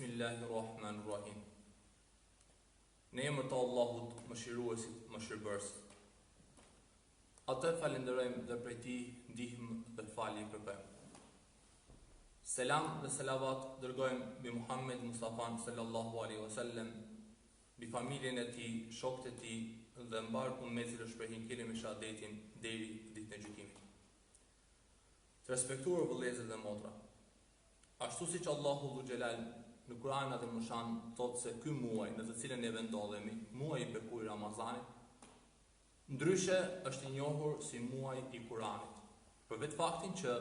Bismillahirrahmanirrahim. Në emër të Allahut, mëshiruesit, mëshirbërësit. Atë falenderojmë dhe prej tij ndihmë dhe falje kërkojmë. Selam dhe selavat dërgojmë mbi Muhammed Mustafa sallallahu alaihi wasallam, mbi familjen e tij, shokët e tij dhe mbar ummetin që shprehin kelimin e shahadetin deri ditën e gjykimit. Të respektuar vëllezër dhe motra, ashtu siç Allahu Dhu Xhelal në Kur'an dhe Mushan thotë se ky muaj në të cilën ne vendodhemi, muaji i bekuar i Ramazanit, ndryshe është i njohur si muaji i Kur'anit, për vetë faktin që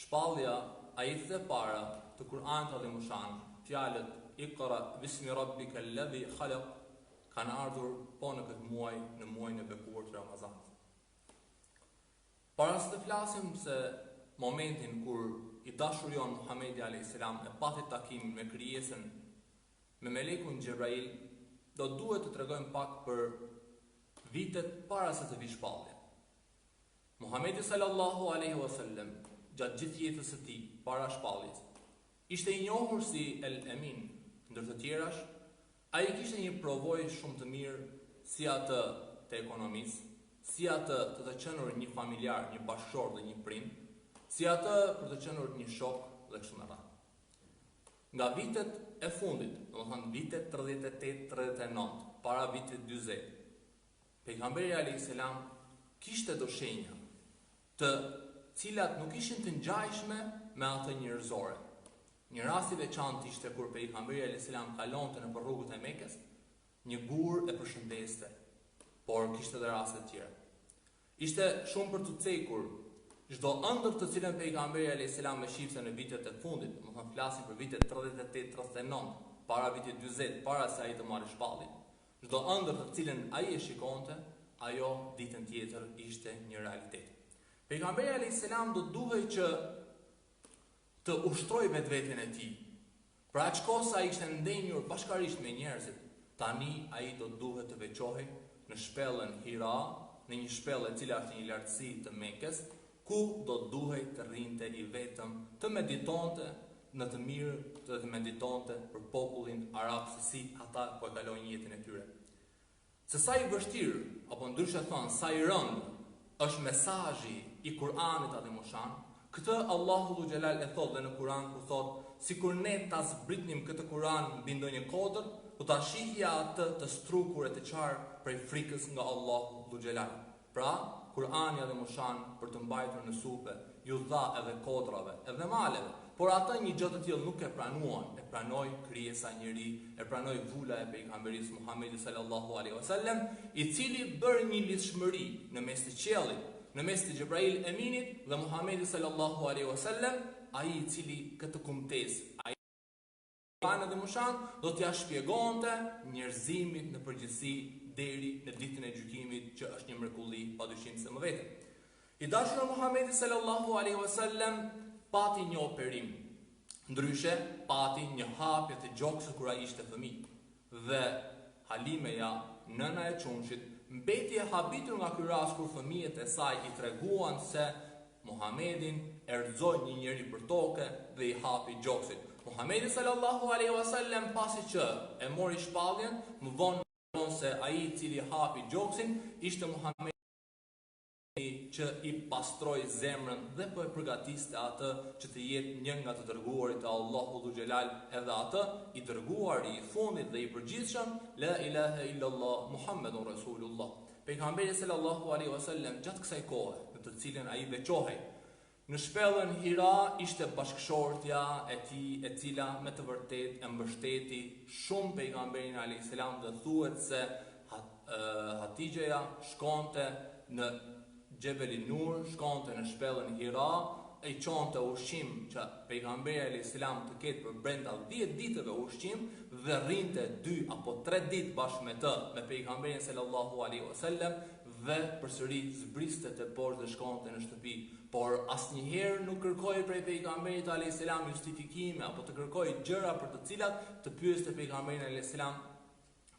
shpallja ajetet e para të Kur'anit dhe Mushan, fjalët Iqra bismi rabbika alladhi khalaq, kanë ardhur po në këtë muaj, në muajin e bekuar të Ramazanit. Para se të flasim se momentin kur i dashurion Muhamedi a.s. e pati takimin me krijesën, me melekun Xhebrail, do duhet të tregojmë pak për vitet para se të vi shpallja. Muhamedi sallallahu alaihi wasallam, gjatë gjithë jetës së tij para shpalljes, ishte i njohur si El Emin, ndër të tjerash, ai kishte një provojë shumë të mirë, si atë të ekonomisë, si atë të të qenur një familjar, një bashkëshor dhe një prind, si atë për të qenur një shok dhe kështu me radhë. Nga vitet e fundit, domethënë vitet 38-39, para vitit 40, pejgamberi alayhis salam kishte do shenja të cilat nuk ishin të ngjajshme me atë njerëzore. Një rast i veçantë ishte kur pejgamberi alayhis salam kalonte nëpër rrugët e Mekës, një gur e përshëndeste, por kishte edhe raste të tjera. Ishte shumë për të cekur çdo ëndër të cilën pejgamberi alayhis salam e shifte në vitet e fundit, domethënë flasim për vitet 38-39, para vitit 40, para se ai të marrë shpallin. Çdo ëndër të cilën ai e shikonte, ajo ditën tjetër ishte një realitet. Pejgamberi alayhis salam do duhej që të ushtrojë vetveten e tij. Për aq kohë sa ai ishte ndenjur bashkarisht me njerëzit, tani ai do duhet të veçohej në shpellën Hira, në një shpellë e cila është një lartësi të Mekës, ku do duhej të rrinte i vetëm, të meditonte në të mirë, të meditonte për popullin arab, se si ata po e kalojnë jetën e tyre. Se sa i vështirë, apo ndryshe thonë, sa i rëndë është mesazhi i Kur'anit atë Mushan, këtë Allahu Dhu Xhelal e thotë dhe në Kur'an, kur thotë, sikur ne ta zbritnim këtë Kur'an mbi ndonjë kodër, do ta shihja atë të strukur e të qarë prej frikës nga Allahu Dhu Xhelal. Pra, Kur'ani dhe Mushan për të mbajtur në supe, ju dha edhe kodrave, edhe maleve, por ata një gjë të tillë nuk e pranuan, e pranoi krijesa e njeri, e pranoi vula e pejgamberit Muhamedit sallallahu alaihi wasallam, i cili bëri një lidhshmëri në mes të qiellit, në mes të Xhebrail Eminit dhe Muhamedit sallallahu alaihi wasallam, ai i cili këtë kumtesë, ai Kur'ani dhe Mushan do t'ia shpjegonte njerëzimit në përgjithësi deri në ditën e gjykimit, që është një mrekulli padyshim se më vete. I dashur Muhamedi sallallahu alaihi wasallam pati një operim, ndryshe pati një hapje të gjoksit kur ai ishte fëmijë, dhe Halimeja, nëna e çunshit, mbeti e habitur nga ky rast kur fëmijët e saj i treguan se Muhamedin erxoi një njeri për tokë dhe i hapi gjoksit. Muhamedi sallallahu alaihi wasallam pasi që e mori shpalljen, më vonë se ai i cili hapi gjoksin ishte Muhamedi që i pastroi zemrën dhe po e përgatiste atë që të jetë një nga të dërguarit e Allahu Dhu Xhelal, edhe atë i dërguari i fundit dhe i përgjithshëm, la ilaha illallah Muhammedun Rasulullah. Pejgamberi sallallahu alaihi wasallam gjatë kësaj kohe, në të cilën ai veçohej në shpellën Hira, ishte bashkëshortja e tij, e cila me të vërtetë e mbështeti shumë pejgamberin alayhis salam, dhe thuhet se Hatixheja shkonte në Xhebelin Nur, shkonte në shpellën Hira, e çonte ushqim që pejgamberi alayhis salam të ketë për brenda 10 ditëve ushqim, dhe rrinte 2 apo 3 ditë bashkë me të, me pejgamberin sallallahu alaihi wasallam, dhe përsëri zbriste të poshtë dhe shkonte në shtëpi. Por asnjëherë nuk kërkoi prej pejgamberit alayhis salam justifikime apo të kërkoi gjëra për të cilat të pyeste pejgamberin alayhis salam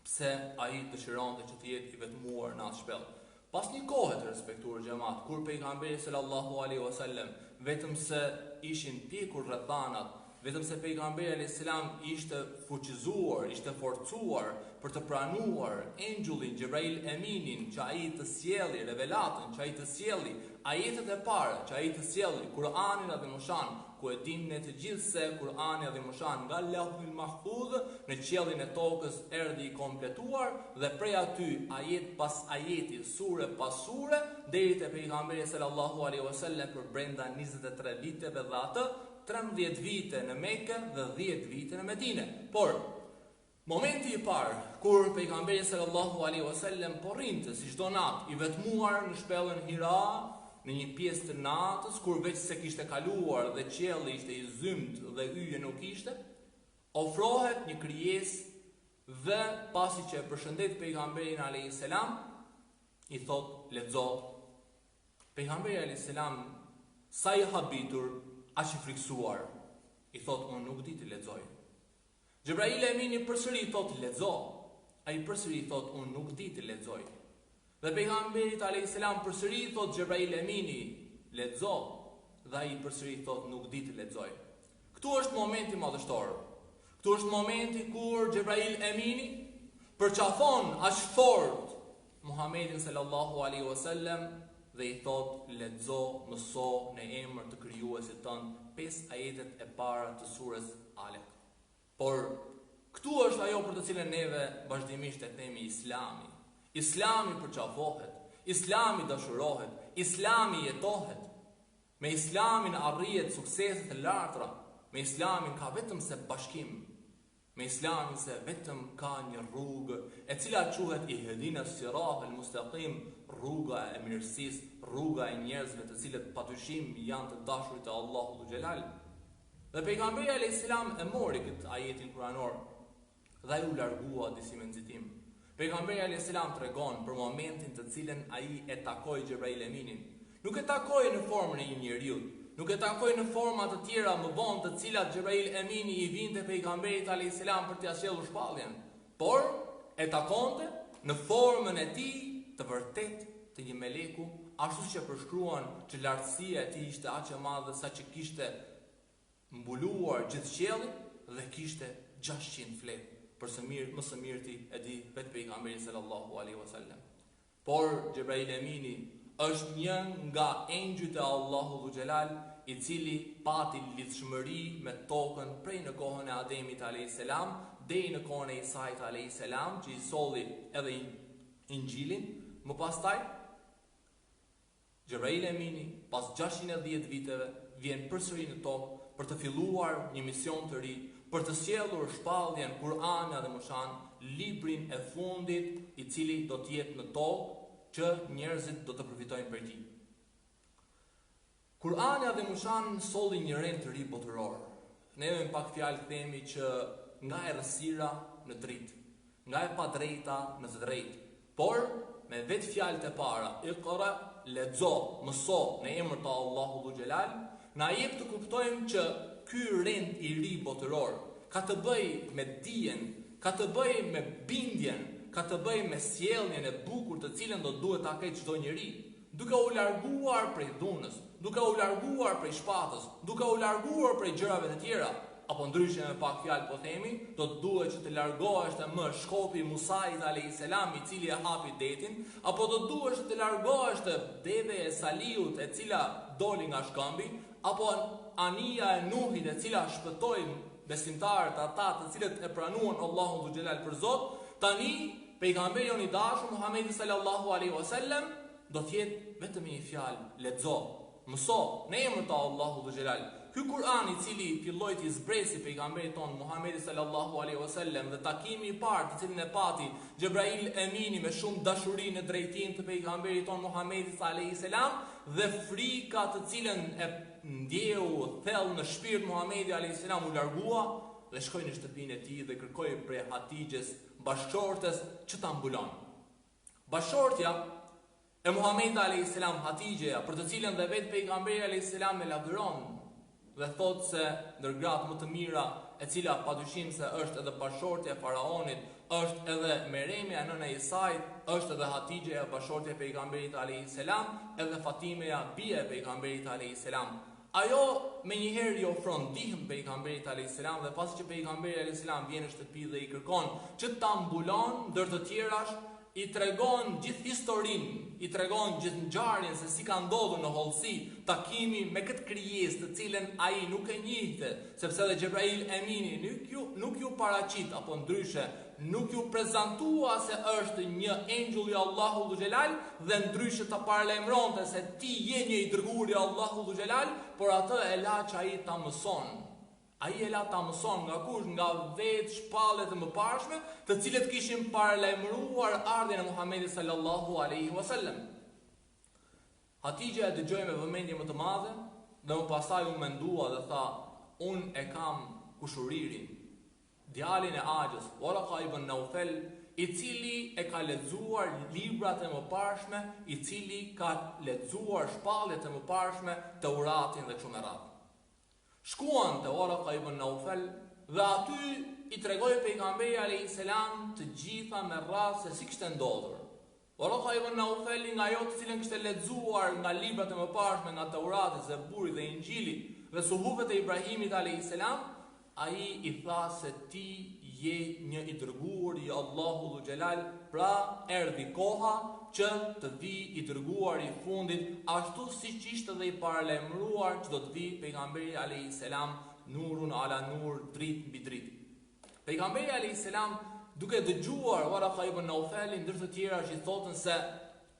pse ai dëshironte që të jetë i vetmuar në atë shpellë. Pas një kohe të respektuar xhamat, kur pejgamberi sallallahu alaihi wasallam vetëm se ishin pjekur rrethanat vetëm se pejgamberi alayhis salam ishte fuqizuar, ishte forcuar për të pranuar engjëllin Xhebrail Eminin, që ai të sjelli revelatën, që ai të sjelli ajetet e para, që ai të sjelli Kur'anin Adhimoshan, ku e dim ne të gjithë se Kur'ani Adhimoshan nga Lauhul Mahfudh në qiellin e tokës erdhi i kompletuar dhe prej aty ajet pas ajeti, sure pas sure, deri te pejgamberi sallallahu alaihi wasallam për brenda 23 viteve dhe atë 13 vite në Mekë dhe 10 vite në Medinë. Por momenti i parë kur pejgamberi sallallahu alaihi wasallam porrinte si çdo natë i vetmuar në shpellën Hira, në një pjesë të natës, kur veç se kishte kaluar dhe qielli ishte i zymt dhe yje nuk ishte, ofrohet një krijesë dhe pasi që e përshëndet pejgamberin alayhis salam, i thot lexo. Pejgamberi alayhis salam sa i habitur, aq i friksuar, i thot unë nuk di të lexoj. Xhebrail Emini përsëri thot lexo. Ai përsëri thot unë nuk di të lexoj. Dhe pejgamberit alayhis salam përsëri thot Xhebrail Emini lexo, dhe ai përsëri thot nuk di të lexoj. Këtu është momenti madhështor. Këtu është momenti kur Xhebrail Emini përqafon aq fort Muhamedit sallallahu alaihi wasallam dhe i thot lexo, mëso në emër të krijuesit tënd 5 ajetet e para të surës Alaq. Por këtu është ajo për të cilën neve vazhdimisht e themi Islami. Islami përqafohet, Islami dashurohet, Islami jetohet. Me Islamin arrihet sukseset e larta, me Islamin ka vetëm se bashkim, me Islamin se vetëm ka një rrugë e cila quhet ihdinas siratal mustaqim, rruga e mirësisë, rruga e njerëzve të cilët patyshim janë të dashurit e Allahut xhelal. Dhe pejgamberi alayhis salam e mori këtë ajetin kuranor dhe ai u largua disi me nxitim. Pejgamberi alayhis salam tregon për momentin të cilën ai e takoi Xhebrail Eminin. Nuk e takoi në formën e një njeriu, nuk e takoi në forma të tjera më vonë të cilat Xhebrail Emini i vinte pejgamberit alayhis salam për t'ia sjellur shpalljen, por e takonte në formën e tij të vërtet të një meleku, ashtu që përshkruan që lartësia e tij ishte aq e madhe sa që kishte mbuluar gjithë qiellin dhe kishte 600 fletë. Për më së miri e di vetë pejgamberi sallallahu alaihi wasallam. Por Xhebrail Emini është një nga engjëjt e Allahut xhelal, i cili pati lidhshmëri me tokën prej në kohën e Ademit alayhis salam deri në kohën e Isait alayhis salam, që i solli edhe Injilin. Më pastaj Xhebrail Emini pas 610 viteve vjen përsëri në tokë për të filluar një mision të ri, për të sjellur shpalljen Kur'ani Adhimoshan, librin e fundit i cili do të jetë në tokë, që njerëzit do të përfitojnë prej tij. Kur'ani Adhimoshan solli një rend të ri botëror. Ne me pak fjalë themi që nga errësira në dritë, nga e padrejta në të drejtë, por me vetë fjalët e para, iqra, lexo, mëso në emër të Allahut xhelal, na jep të kuptojmë që ky rend i ri botëror ka të bëjë me dijen, ka të bëjë me bindjen, ka të bëjë me sjelljen e bukur të cilën do duhet ta ketë çdo njeri, duke u larguar prej dhunës, duke u larguar prej shpatës, duke u larguar prej gjërave të tjera, apo ndryshe me pak fjalë po themi, do të duhet që të largohesh të më shkopi Musait alayhis salam i cili e hapi detin, apo do të duhet që të largohesh të deve e Saliut e cila doli nga shkëmbi, apo anija e Nuhit e cila shpëtoi besimtarët ata të cilët e pranuan Allahun xhelal për Zot. Tani pejgamberi i dashur Muhamedi sallallahu alaihi wasallam do të jetë vetëm një fjalë, lexo, mëso në emër të Allahut xhelal. Ky Kur'an i cili filloi të zbresi pejgamberit ton Muhamedi sallallahu alaihi wasallam dhe takimi i parë të cilin e pati Xhebrail Emini me shumë dashuri në drejtim të pejgamberit ton Muhamedi alayhis salam dhe frika të cilën e ndjeu thellë në shpirt Muhamedi alayhis salam u largua dhe shkoi në shtëpinë e tij dhe kërkoi prej Hatixhes, bashkëshortes, që ta mbulon. Bashkëshortja e Muhamedit alayhis salam, Hatixheja, për të cilën dhe vetë pejgamberi alayhis salam e lavdëron dhe thot se ndër gratë më të mira, e cila padyshim se është edhe bashkëshortja e faraonit, është edhe Meremja nëna e Isait, është edhe Hatixheja bashkëshortja e pejgamberit alayhis salam, edhe Fatimeja bija e pejgamberit alayhis salam. ajo me njëherë i ofron ndihmë pejgamberit a.s. dhe pasi që pejgamberi a.s. vjen në shtëpi dhe i kërkon që ta mbulon, ndër të tjerash i tregon gjithë historinë, i tregon gjithë ngjarjen se si ka ndodhur në hollësi takimi me këtë krijesë të cilën ai nuk e njihte, sepse edhe Xhebrail Emini nuk ju paraqit apo ndryshe nuk ju prezantua se është një engjëll i Allahu dhu Xhelal dhe ndryshe të paralajmëronte se ti je një i dërguar i Allahu dhu Xhelal, por atë e la që ai ta mëson. Ai e la ta mëson nga kush? Nga vetë shpallët e mëparshme, të cilët kishin paralajmëruar ardhjen e Muhamedit sallallahu alaihi wasallam. Hatixha e dëgjoi me vëmendje më të madhe dhe më pastaj u mendua dhe tha, unë e kam kushuririn, djalin e Axhës, Waraka ibn Naufel, i cili e ka lexuar librat e mëparshme, i cili ka lexuar shpalljet e mëparshme, Teuratin dhe kështu me radhë. Shkuan te Waraka ibn Naufel dhe aty i tregoi pejgamberi alayhis salam të gjitha me radhë se si kishte ndodhur. Waraka ibn Naufel nga ajo të cilën kishte lexuar nga librat e mëparshme, nga Teurati, Zeburi dhe Injili dhe suhufet e Ibrahimit alayhis salam, ai i tha se ti je një i dërguar i Allahu dhu Xhelal, pra erdhi koha që të vi i dërguar i fundit, ashtu siç ishte dhe i paralajmëruar që do të vi pejgamberi alayhis salam, nurun ala nur, dritë mbi dritë. Pejgamberi alayhis salam, duke dëgjuar Waraka ibn Naufelin, ndër të tjera që i thotën se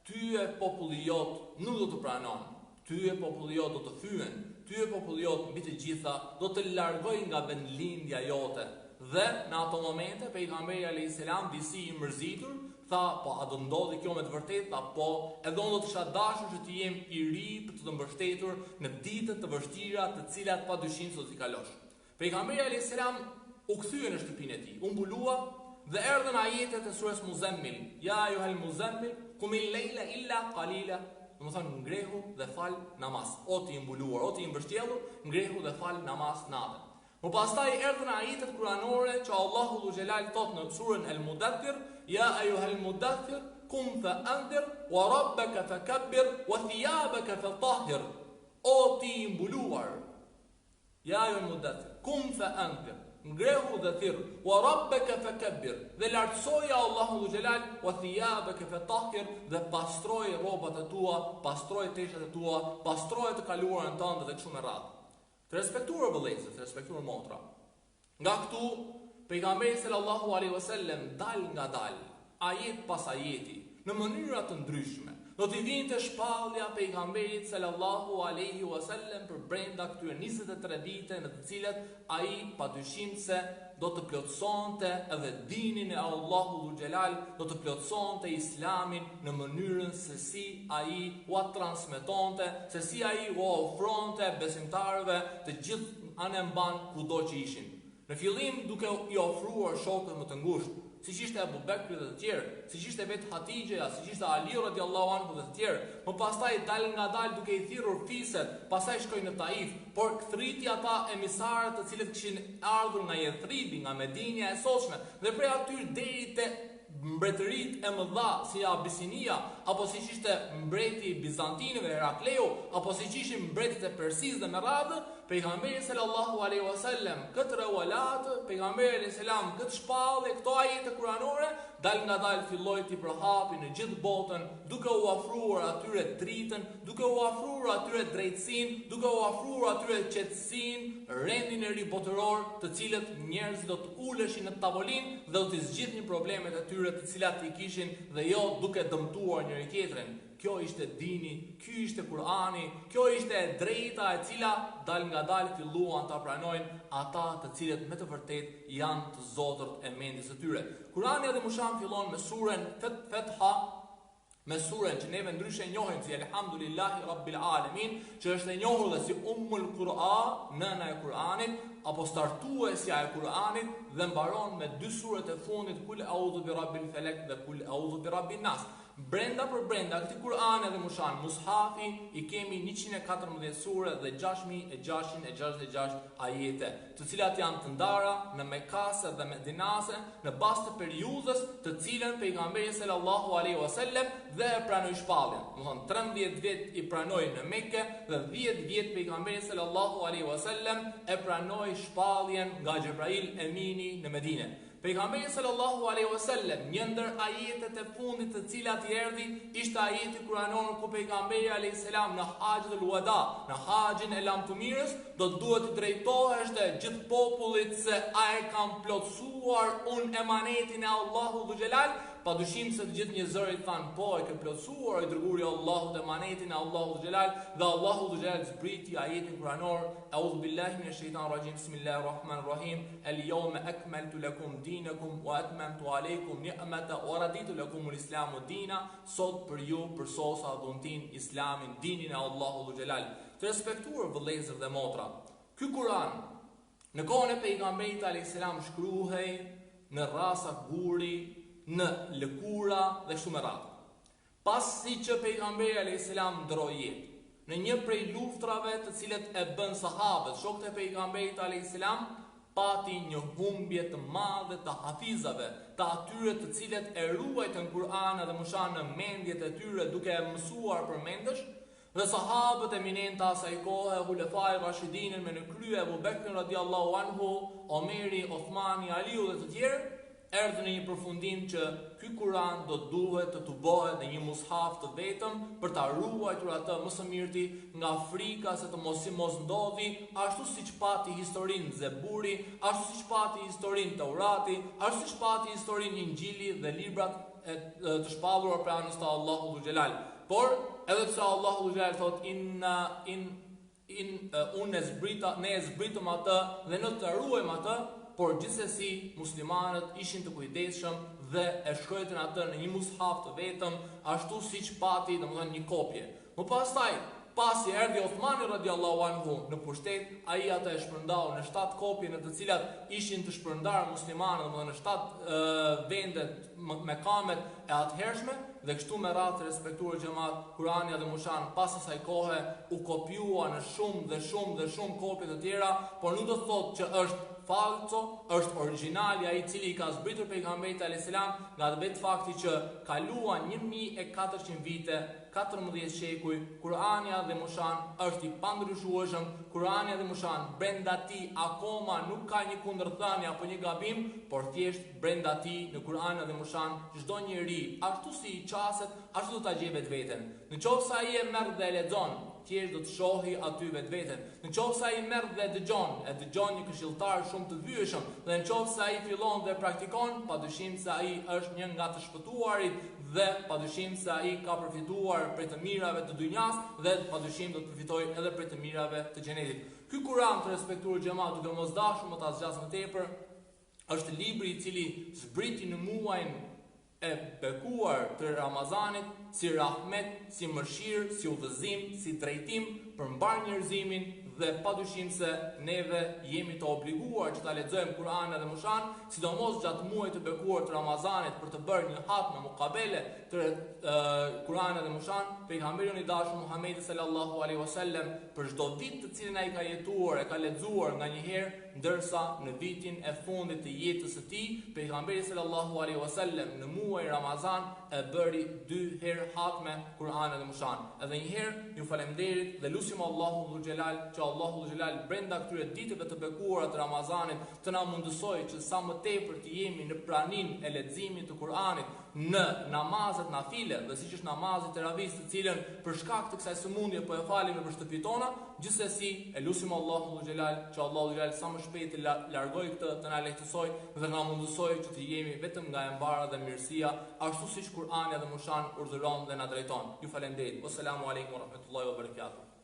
ty e populli jot nuk do të pranon, ty e populli jot do të fyen, ty e populli jot mbi të gjitha do të largoj nga vendlindja jote. Dhe në ato momente pejgamberi alayhis salam, disi i mërzitur, tha, po a do ndodhi kjo me të vërtetë? Tha, po, edhe unë do të isha dashur që të jem i ri për të mbështetur në ditët të vështira të cilat padyshim se do t'i kalosh. Pejgamberi alayhis salam u kthye në shtëpinë e tij, u mbulua dhe erdhën ajetet e surës Muzammil, ya ayyuhal muzammil qumil layla illa qalila. Do të thonë ngrehu dhe fal namaz. O ti i mbuluar, o ti i mbështjellur, ngrehu dhe fal namaz natën. Më pastaj erdhën ajetet kuranore që Allahu dhu Xhelal thot në surën El-Mudaththir, ya ayyuhal mudaththir qum fa anzir wa rabbaka fakabbir wa thiyabaka fatahhir. O ti i mbuluar, ya ayyuhal mudaththir qum fa anzir, ngrehu dhe thirr, wa rabbaka fakabbir, dhe lartësoja Allahu dhu Xhelal, wa thiyabaka fatahhir, dhe pastroj rrobat e tua, pastroj teshat e tua, pastroj të kaluarën tënde dhe kështu me radhë. Të respektuar vëllezër, të respektuar motra. Nga këtu, pejgamberi sallallahu alaihi wasallam dal nga dal, ajet pas ajeti, në mënyra të ndryshme, do t'i vinte shpallja pejgamberit sallallahu alaihi wasallam për brenda këtyre 23 vite në të cilat ai padyshim se do të plotësonte edhe dinin e Allahu dhu Xhelal, do të plotësonte islamin në mënyrën se si ai ua transmetonte, se si ai ua ofronte besimtarëve të gjithë anë mban kudo që ishin. Në fillim duke i ofruar shokët më të ngushtë, siç ishte Abu Bekri dhe të tjerë, siç ishte vetë Hatixha, siç ishte Ali radiallahu anhu dhe të tjerë. Më pastaj dal nga dal duke i thirrur fiset, pastaj shkoi në Taif, por kthëriti ata emisarët të cilët kishin ardhur nga Yethribi, nga Medinja e sotshme, dhe prej aty deri te mbretërit e mëdha si Abisinia, apo siç ishte mbreti i Bizantinëve Herakleu, apo siç ishin mbretët e Persisë dhe me radhë, pejgamberi sallallahu alaihi wasallam këtë rewalat, pejgamberi alayhis salam këtë shpallje, këto ajete kuranore, dal nga dal filloi të përhapi në gjithë botën, duke u ofruar atyre dritën, duke u ofruar atyre drejtësinë, duke u ofruar atyre qetësinë, rendin e ri botëror, të cilët njerëzit do të uleshin në tavolinë dhe do të zgjidhnin problemet e tyre të cilat i kishin dhe jo duke dëmtuar njëri tjetrin. Kjo ishte dini, ky ishte Kurani, kjo ishte e drejta e cila dal nga dal filluan ta pranojnë ata të cilët me të vërtet janë të zotërt e mendjes së tyre. Kurani edhe musham fillon me surën Fetha, me surën që neve ndryshe njohim si Elhamdulillahi Rabbil Alamin, që është e njohur dhe si Ummul Quran, nëna e Kuranit, apo startuesja e Kuranit, dhe mbaron me dy suret e fundit Kul A'udhu bi Rabbil Falaq dhe Kul A'udhu bi Rabbin Nas. Brenda për brenda këtij Kur'ani dhe mushan, mushafi i kemi 114 sure dhe 6666 ajete, të cilat janë të ndara në Mekase dhe Medinase në bazë të periudhës të cilën pejgamberi sallallahu alaihi wasallam dhe e pranoi shpalljen. Do thonë 13 vjet i pranoi në Mekë dhe 10 vjet pejgamberi sallallahu alaihi wasallam e pranoi shpalljen nga Xhebrail Emini në Medinë. Pejgamberi sallallahu alaihi wasallam, një ndër ajetet e fundit të cilat i erdhi, ishte ajeti kuranor ku pejgamberi alayhis salam në Haxhul Wada, në haxhin e lamtumirës, do të duhet të drejtohesh te gjithë popullit se a e kam plotësuar unë emanetin e Allahut dhul xhelal. Padyshim se të gjithë njerëzit thanë po e ke plotësuar i dërguari i Allahut emanetin e Allahut dhul xhelal, dhe Allahu dhul xhelal zbriti ajetin kuranor: A'udhu billahi minash shaitanir rajim, bismillahir rahmanir rahim, al-yawma akmaltu lakum dinakum wa atmamtu alaykum ni'mata wa raditu lakum al-islamu dina. Sot për ju përsosa dhuntin islamin, dinin e Allahut dhul xhelal. Të respektuar vëllezër dhe motra, ky Kur'an në kohën e pejgamberit alayhis salam shkruhej në rrasa guri, në lëkura dhe kështu me radhë. Pasi që pejgamberi alayhis salam ndroi jetë në një prej luftrave të cilet e bën sahabët, shokët e pejgamberit alayhis salam, pati një humbje të madhe të hafizave, të atyre të cilët e ruajtën Kur'anin dhe mushan në mendjet e tyre duke e mësuar përmendesh, dhe sahabët eminenta asaj kohe, Hulefai Rashidin me në krye Abu Bekri radiallahu anhu, Omeri, Othmani, Aliu dhe të tjerë, erdhë në një përfundim që ky Kur'an do duhet të tubohet në një mushaf të vetëm për ta ruajtur atë më së miri nga frika se të mos ndodhi ashtu siç pati historinë Zeburi, ashtu siç pati historinë Taurati, ashtu siç pati historinë Injili dhe librat të shpallura për anës të Allahut dhul xhelal. Por edhe pse Allahu dhul xhelal thot ne e zbritëm atë dhe ne të ruajmë atë, por gjithsesi muslimanët ishin të kujdesshëm dhe e shkruajtën atë në një mushaf të vetëm, ashtu siç pati, domethënë një kopje. Më pastaj, pasi erdhi Othmani radiallahu anhu në pushtet, ai atë e shpërndau në 7 kopje në të cilat ishin të shpërndarë muslimanët, domethënë në 7 vendet me kamet e atëhershme, dhe kështu me radhë të respektuar xhamat, Kurani dhe mushan pas asaj kohe u kopjua në shumë kopje të tjera, por nuk do të thotë që është falso, është origjinali ai i cili i ka zbritur pejgamberit alayhis salam, nga vetë fakti që kaluan 1400 vite, 14 shekuj, Kurani dhe mushan është i pandryshueshëm, Kurani dhe mushan brenda tij akoma nuk ka një kundërthënie apo një gabim, por thjesht brenda tij në Kurani dhe mushan çdo njeri ashtu si i qaset, ashtu do ta gjej vetveten. Nëse ai e merr dhe e lexon, thjesht do të shohi aty vetveten. Nëse ai merr dhe dëgjon një këshilltar shumë të vyeshëm, dhe nëse ai fillon dhe praktikon, padyshim se ai është një nga të shpëtuarit dhe padyshim se ai ka përfituar prej të mirave të dynjas dhe padyshim do të përfitojë edhe prej të mirave të xhenetit. Ky Kur'an, të respektuar xhamat, duke mos dashur më ta zgjas më tepër, është libri i cili zbriti në muajin e bekuar të Ramazanit si rahmet, si mëshirë, si udhëzim, si drejtim për mbar njerëzimin, dhe padyshim se neve jemi të obliguar që ta lexojmë Kur'anin dhe mushan, sidomos gjatë muajit të bekuar të Ramazanit, për të bërë një hatme mukabele të Kur'anit dhe mushan. Pejgamberi i dashur Muhamedi sallallahu alaihi wasallam për çdo vit të cilin ai ka jetuar e ka lexuar nganjëherë, ndërsa në vitin e fundit të jetës së tij, pejgamberi sallallahu alaihi wasallam në muajin Ramazan e bëri 2 herë hatme Kur'anin dhe mushan. Edhe një herë ju falenderit dhe lutim Allahun dhul xhelal që Allahu dhul xhelal brenda këtyre ditëve të bekuara të Ramazanit të na mundësojë që sa më tepër të jemi në praninë e leximit të Kur'anit, në namazet nafile, dhe siç është namazi teravis, të cilën për shkak të kësaj sëmundje po e falim në shtëpitë tona. Gjithsesi e lutim Allahun dhul xhelal që Allahu dhul xhelal sa më shpejt të largojë këtë, të na lehtësojë dhe na mundësojë që të jemi vetëm nga e mbara dhe mirësia, ashtu siç Kur'ani dhe mushan urdhëron dhe na drejton. Ju falenderoj. Assalamu alaikum wa rahmatullahi wa barakatuh.